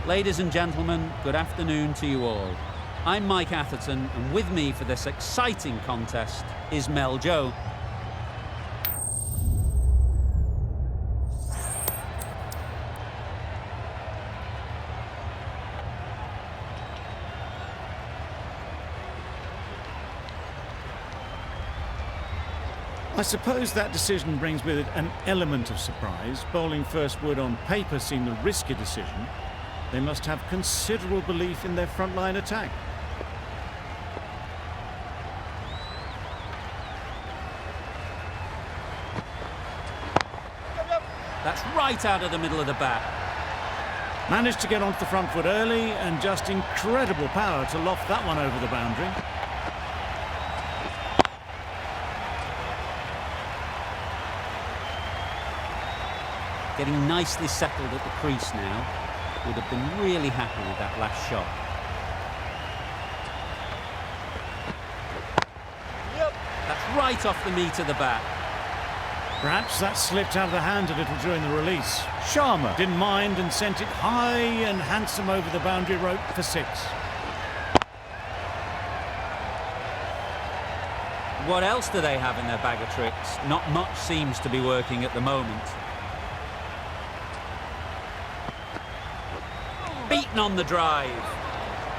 Ladies and gentlemen, good afternoon to you all. I'm Mike Atherton, and with me for this exciting contest is Mel Joe. I suppose that decision brings with it an element of surprise. Bowling first would on paper seem a risky decision. They must have considerable belief in their frontline attack. That's right out of the middle of the bat. Managed to get onto the front foot early and just incredible power to loft that one over the boundary. Getting nicely settled at the crease now. Would have been really happy with that last shot. Yep. That's right off the meat of the bat. Perhaps that slipped out of the hand a little during the release. Sharma didn't mind and sent it high and handsome over the boundary rope for 6. What else do they have in their bag of tricks? Not much seems to be working at the moment. Beaten on the drive.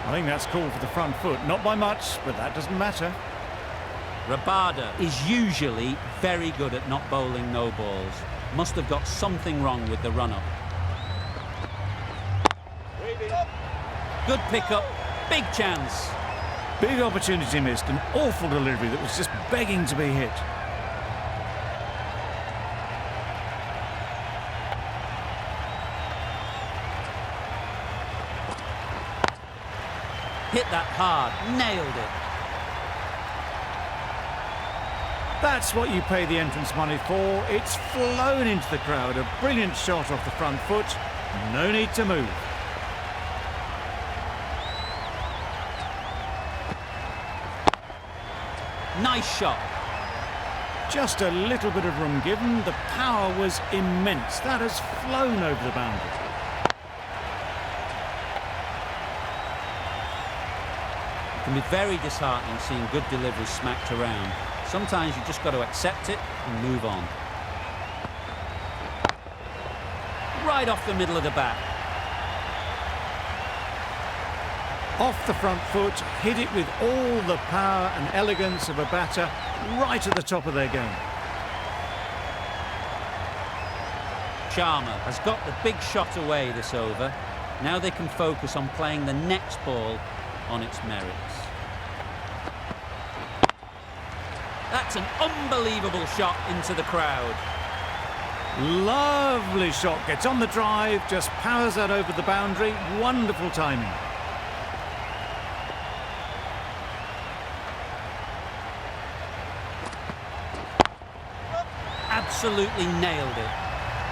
I think that's called for the front foot. Not by much, but that doesn't matter. Rabada is usually very good at not bowling no balls. Must have got something wrong with the run-up. Good pickup, big chance. Big opportunity missed, an awful delivery that was just begging to be hit. Hit that hard, nailed it. That's what you pay the entrance money for. It's flown into the crowd. A brilliant shot off the front foot. No need to move. Nice shot. Just a little bit of room given. The power was immense. That has flown over the boundary. It can be very disheartening seeing good deliveries smacked around. Sometimes you just got to accept it and move on. Right off the middle of the bat. Off the front foot, hit it with all the power and elegance of a batter, right at the top of their game. Sharma has got the big shot away this over. Now they can focus on playing the next ball on its merits. That's an unbelievable shot into the crowd. Lovely shot, gets on the drive, just powers that over the boundary. Wonderful timing. Absolutely nailed it.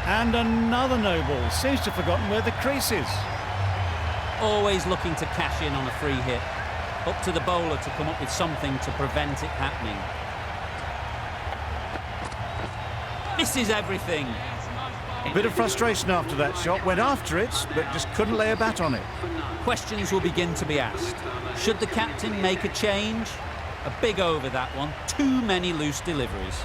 And another no ball. Seems to have forgotten where the crease is. Always looking to cash in on a free hit. Up to the bowler to come up with something to prevent it happening. Misses everything. A bit of frustration after that shot. Went after it, but just couldn't lay a bat on it. Questions will begin to be asked. Should the captain make a change? A big over that one. Too many loose deliveries.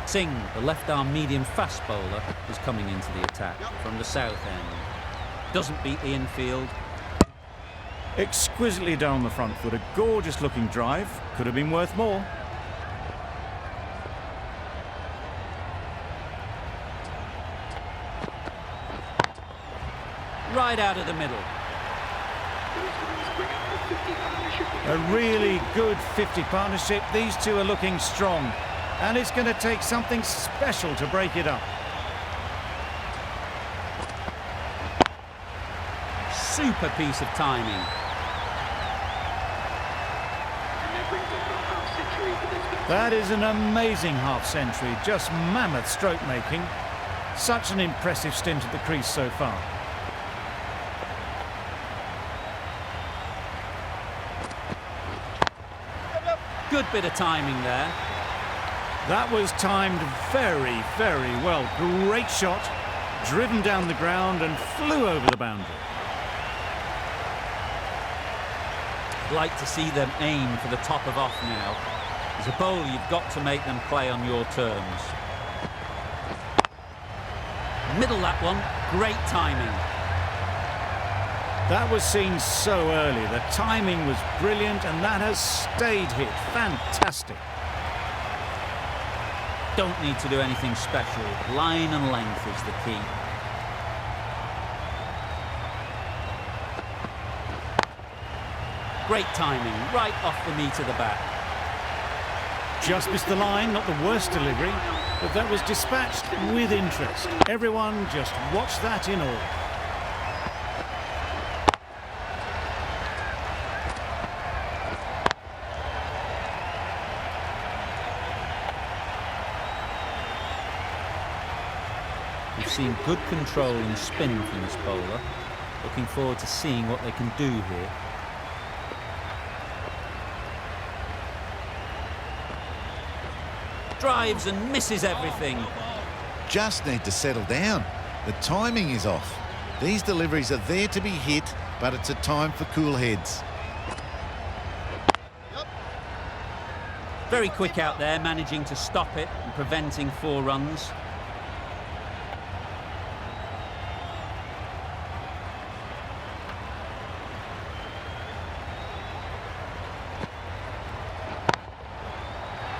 Singh, the left-arm medium-fast bowler, is coming into the attack from the south end. Doesn't beat the infield. Exquisitely down the front foot. A gorgeous-looking drive. Could have been worth more. Right out of the middle. A really good 50 partnership. These two are looking strong. And it's going to take something special to break it up. Super piece of timing. That is an amazing half-century. Just mammoth stroke making. Such an impressive stint at the crease so far. Good bit of timing there. That was timed very, very well. Great shot, driven down the ground and flew over the boundary. Like to see them aim for the top of off now. As a bowler, you've got to make them play on your terms. Middle that one, great timing. That was seen so early. The timing was brilliant and that has stayed hit. Fantastic. Don't need to do anything special. Line and length is the key. Great timing, right off the meat of the bat. Just missed the line, not the worst delivery, but that was dispatched with interest. Everyone just watched that in awe. We've seen good control and spin from this bowler. Looking forward to seeing what they can do here. Drives and misses everything. Just need to settle down. The timing is off. These deliveries are there to be hit, but it's a time for cool heads. Very quick out there, managing to stop it and preventing 4 runs.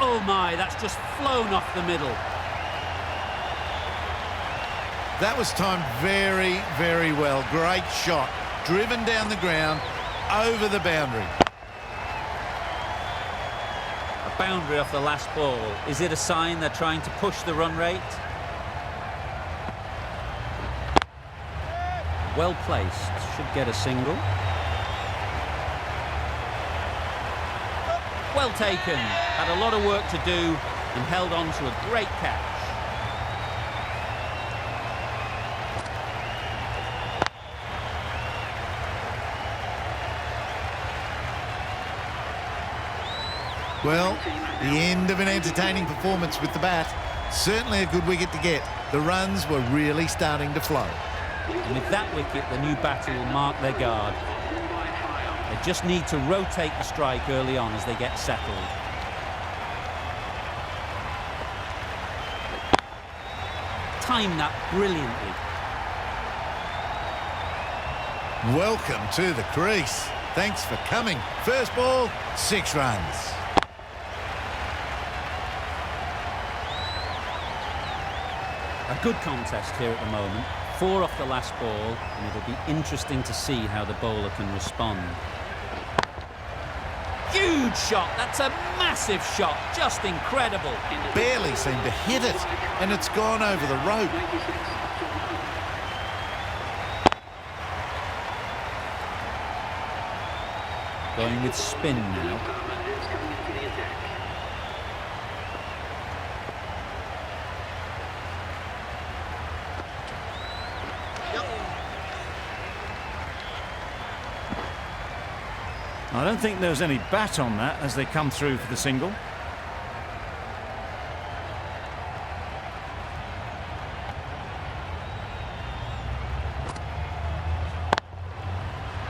Oh my, that's just flown off the middle. That was timed very, very well. Great shot. Driven down the ground, over the boundary. A boundary off the last ball. Is it a sign they're trying to push the run rate? Well placed. Should get a single. Well taken. Had a lot of work to do and held on to a great catch. Well, the end of an entertaining performance with the bat. Certainly a good wicket to get. The runs were really starting to flow. And with that wicket, the new batter will mark their guard. They just need to rotate the strike early on as they get settled. Time that brilliantly. Welcome to the crease. Thanks for coming. First ball, 6 runs. A good contest here at the moment. 4 off the last ball, and it'll be interesting to see how the bowler can respond. Huge shot. That's a massive shot. Just incredible. Barely seemed to hit it, and it's gone over the rope. Going with spin now. I don't think there was any bat on that as they come through for the single.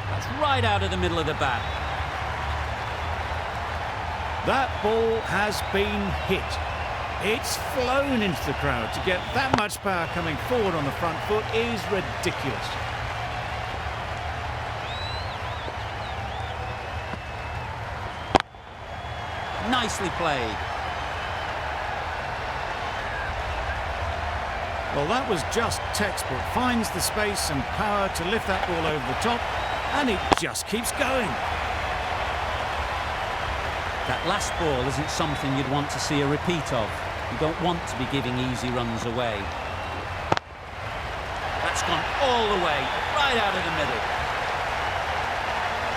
That's right out of the middle of the bat. That ball has been hit. It's flown into the crowd. To get that much power coming forward on the front foot is ridiculous. Nicely played. Well, that was just textbook. Finds the space and power to lift that ball over the top, and it just keeps going. That last ball isn't something you'd want to see a repeat of. You don't want to be giving easy runs away. That's gone all the way, right out of the middle.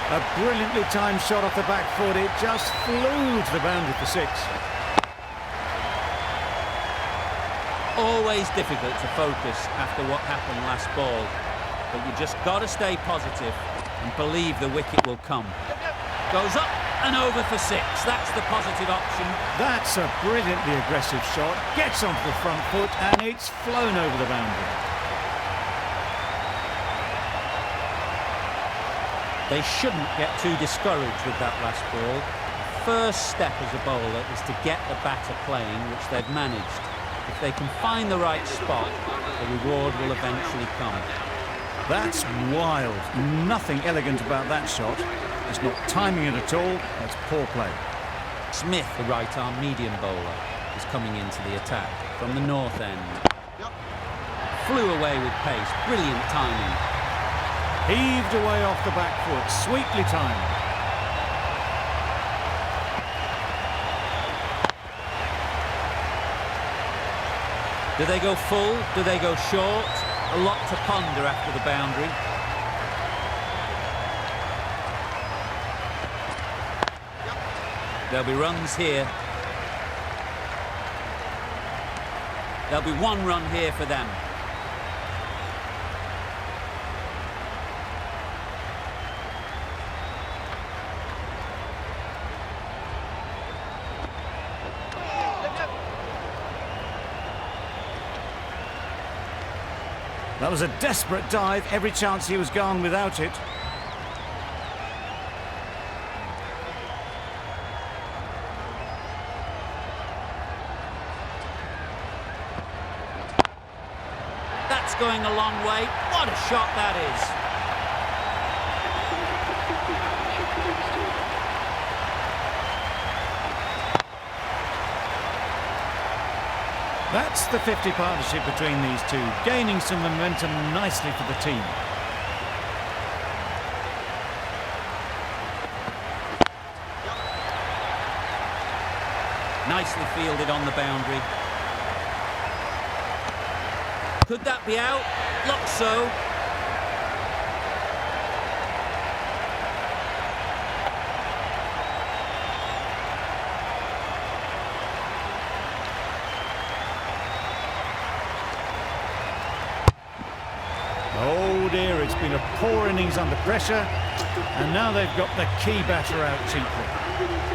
A brilliantly timed shot off the back foot. It just flew to the boundary for 6. Always difficult to focus after what happened last ball, but you just got to stay positive and believe the wicket will come. Goes up and over for 6. That's the positive option. That's a brilliantly aggressive shot. Gets onto the front foot and it's flown over the boundary. They shouldn't get too discouraged with that last ball. First step as a bowler is to get the batter playing, which they've managed. If they can find the right spot, the reward will eventually come. That's wild. Nothing elegant about that shot. It's not timing it at all. That's poor play. Smith, the right-arm medium bowler, is coming into the attack from the north end. Flew away with pace. Brilliant timing. Heaved away off the back foot. Sweetly timed. Do they go full? Do they go short? A lot to ponder after the boundary. There'll be runs here. There'll be one run here for them. That was a desperate dive. Every chance he was gone without it. That's going a long way. What a shot that is. That's the 50 partnership between these two, gaining some momentum nicely for the team. Nicely fielded on the boundary. Could that be out? Looks so. Oh dear, it's been a poor innings under pressure, and now they've got the key batter out cheaply.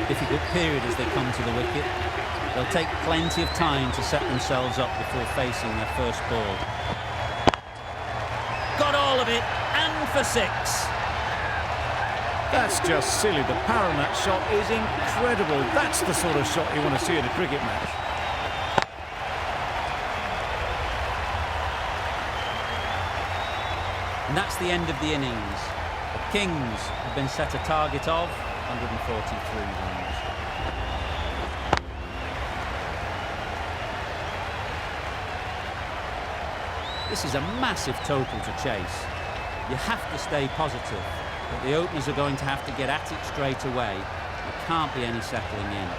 Difficult period as they come to the wicket. They'll take plenty of time to set themselves up before facing their first ball. Got all of it, and for 6. That's just silly. The power on that shot is incredible. That's the sort of shot you want to see at a cricket match. And that's the end of the innings. The Kings have been set a target of 143 runs. This is a massive total to chase. You have to stay positive, but the openers are going to have to get at it straight away. There can't be any settling in.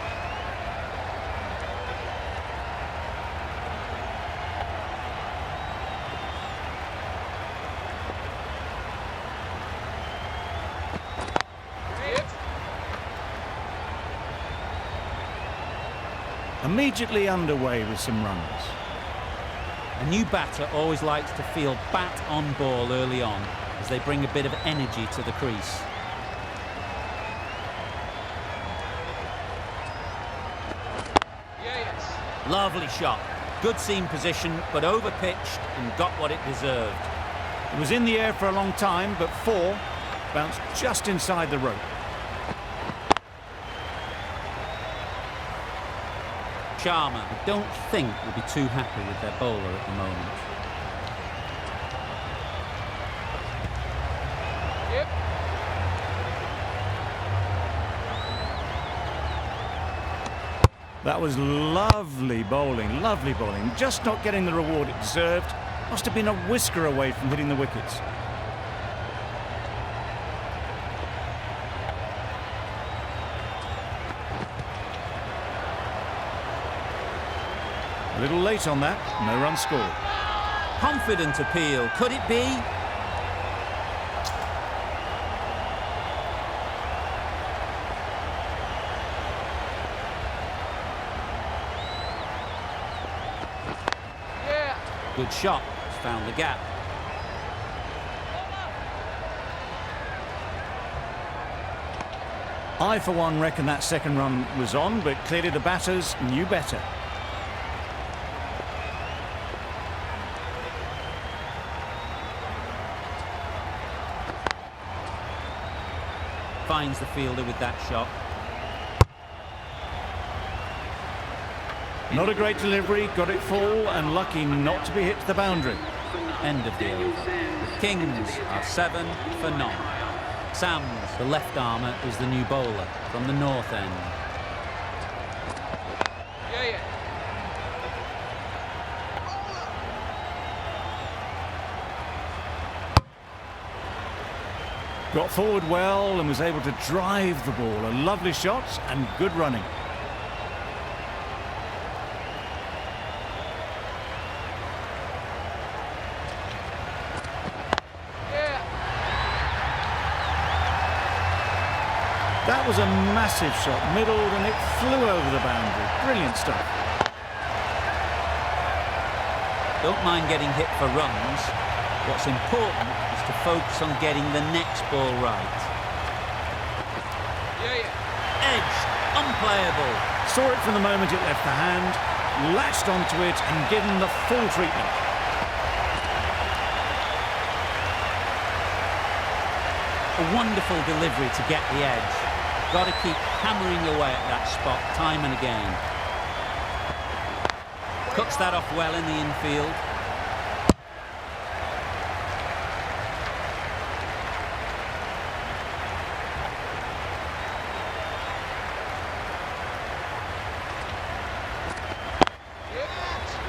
Immediately underway with some runs. A new batter always likes to feel bat on ball early on as they bring a bit of energy to the crease. Lovely shot. Good seam position, but over-pitched and got what it deserved. It was in the air for a long time, but 4 bounced just inside the rope. Sharma, I don't think, will be too happy with their bowler at the moment. That was lovely bowling, just not getting the reward it deserved. Must have been a whisker away from hitting the wickets. A little late on that, no run scored. Confident appeal, could it be? Good shot, it's found the gap. I, for one, reckon that second run was on, but clearly the batters knew better. Finds the fielder with that shot. Not a great delivery, got it full and lucky not to be hit to the boundary. End of the over. The Kings are 7 for none. Sams, the left armour, is the new bowler from the north end. Got forward well and was able to drive the ball. A lovely shot and good running. That was a massive shot, middled, and it flew over the boundary. Brilliant stuff. Don't mind getting hit for runs. What's important is to focus on getting the next ball right. Edge, unplayable. Saw it from the moment it left the hand, latched onto it and given the full treatment. A wonderful delivery to get the edge. Got to keep hammering away at that spot time and again. Cuts that off well in the infield.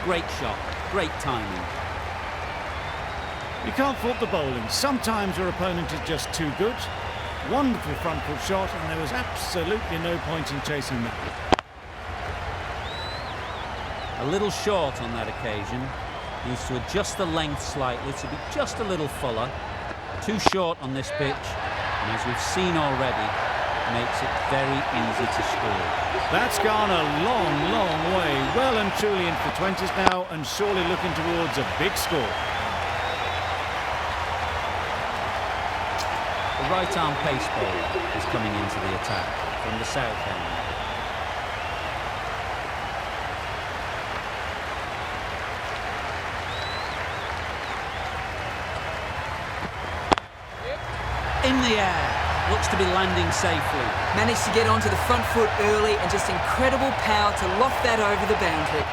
Great shot, great timing. You can't fault the bowling. Sometimes your opponent is just too good. Wonderful front foot shot, and there was absolutely no point in chasing that. A little short on that occasion. Needs to adjust the length slightly to be just a little fuller. Too short on this pitch, and as we've seen already, makes it very easy to score. That's gone a long, long way. Well and truly into the 20s now, and surely looking towards a big score. The right-arm pace bowler is coming into the attack from the south end. In the air, looks to be landing safely. Managed to get onto the front foot early and just incredible power to loft that over the boundary.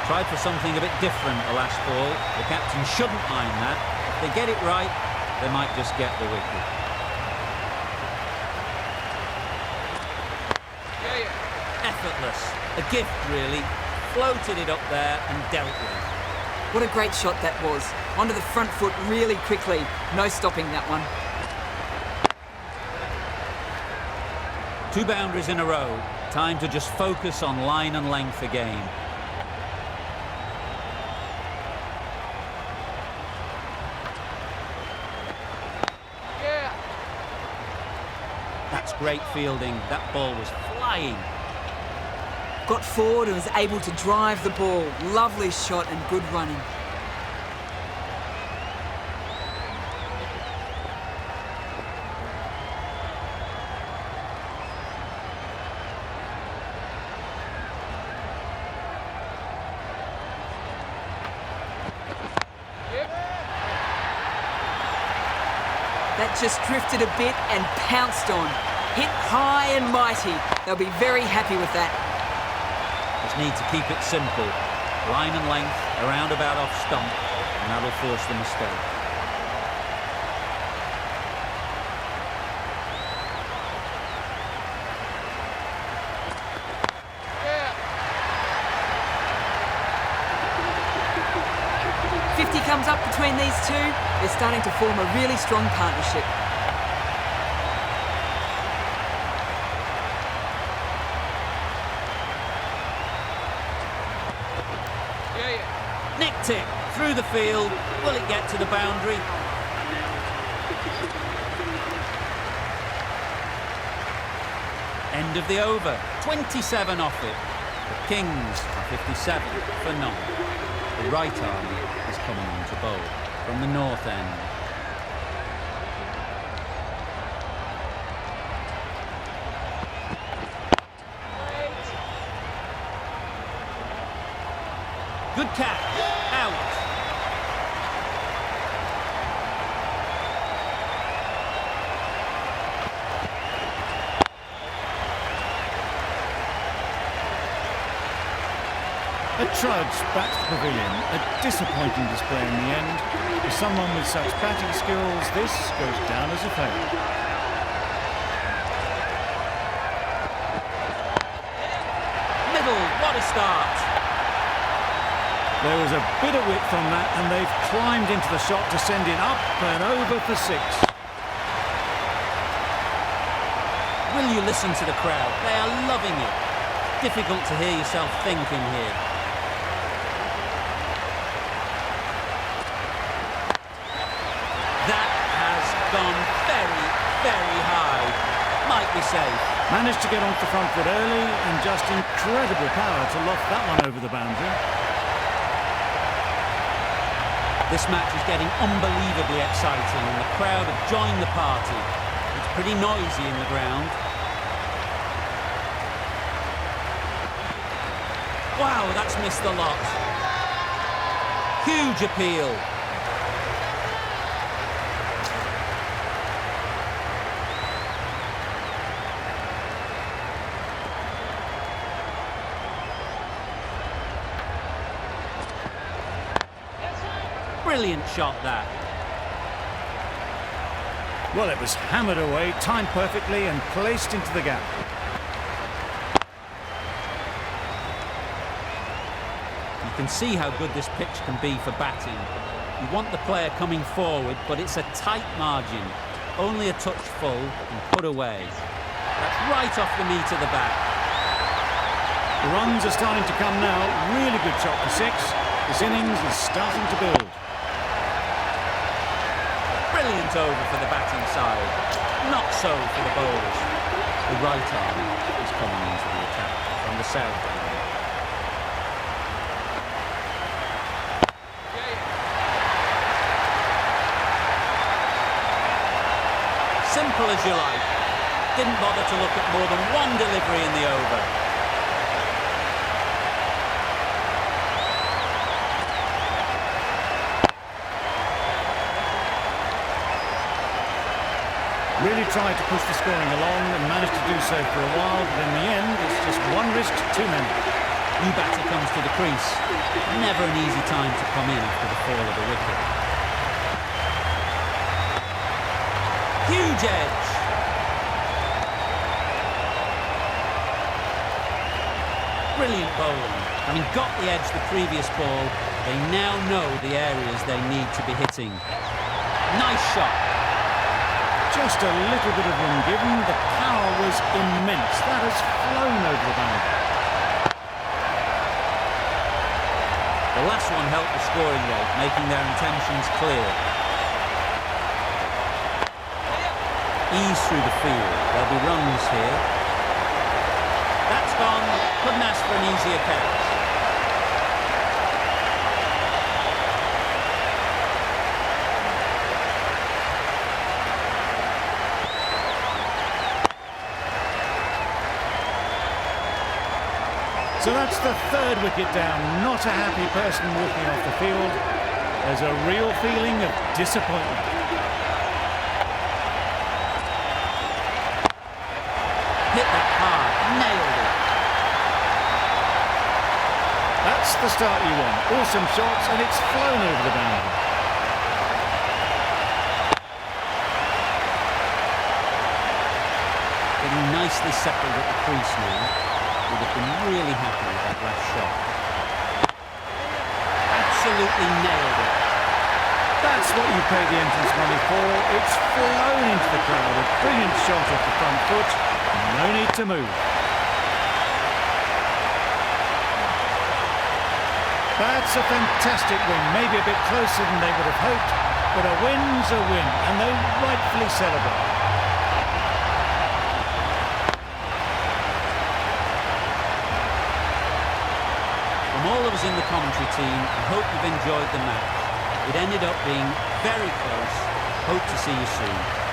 Tried for something a bit different the last ball. The captain shouldn't mind that. If they get it right, they might just get the wicket. Effortless. A gift, really. Floated it up there and dealt with. What a great shot that was. Onto the front foot really quickly. No stopping that one. 2 boundaries in a row. Time to just focus on line and length again. That's great fielding. That ball was flying. Got forward and was able to drive the ball. Lovely shot and good running. That just drifted a bit and pounced on. Hit high and mighty. They'll be very happy with that. Just need to keep it simple. Line and length, around about off stump, and that'll force the mistake. Comes up between these two. They're starting to form a really strong partnership. Nicked it through the field. Will it get to the boundary? End of the over. 27 off it. The Kings are 57 for none. The right arm is coming on to bowl from the north end. Good catch. Out. A trudge back to the pavilion. A disappointing display in the end. For someone with such batting skills, this goes down as a failure. Middle, what a start. There was a bit of width on that, and they've climbed into the shot to send it up and over for 6. Will you listen to the crowd? They are loving it. Difficult to hear yourself thinking here. That has gone very, very high. Might be safe. Managed to get onto the front foot early, and just incredible power to loft that one over the boundary. This match is getting unbelievably exciting and the crowd have joined the party. It's pretty noisy in the ground. Wow, that's missed a lot. Huge appeal. Brilliant shot, that. Well, it was hammered away, timed perfectly and placed into the gap. You can see how good this pitch can be for batting. You want the player coming forward, but it's a tight margin. Only a touch full and put away. That's right off the meat of the bat. The runs are starting to come now. Really good shot for 6. This innings is starting to build. Brilliant over for the batting side. Not so for the bowlers. The right arm is coming into the attack from the south end. Simple as you like. Didn't bother to look at more than one delivery in the over. Really tried to push the scoring along and managed to do so for a while, but in the end, it's just one risk too many. New batter comes to the crease. Never an easy time to come in after the fall of a wicket. Huge edge. Brilliant bowling. Having got the edge the previous ball, they now know the areas they need to be hitting. Nice shot. Just a little bit of room given. The power was immense. That has flown over the boundary. The last one helped the scoring rate, making their intentions clear. Ease through the field. There'll be runs here. That's gone. Couldn't ask for an easier catch. So that's the 3rd wicket down. Not a happy person walking off the field. There's a real feeling of disappointment. Hit that hard. Nailed it. That's the start you want. Awesome shots, and it's flown over the boundary. Getting nicely settled at the crease now. Would have been really happy with that last shot. Absolutely nailed it. That's what you pay the entrance money for. It's flown into the crowd. A brilliant shot off the front foot. No need to move. That's a fantastic win. Maybe a bit closer than they would have hoped, but a win's a win, and they rightfully celebrate. From all of us in the commentary team, I hope you've enjoyed the match. It ended up being very close. Hope to see you soon.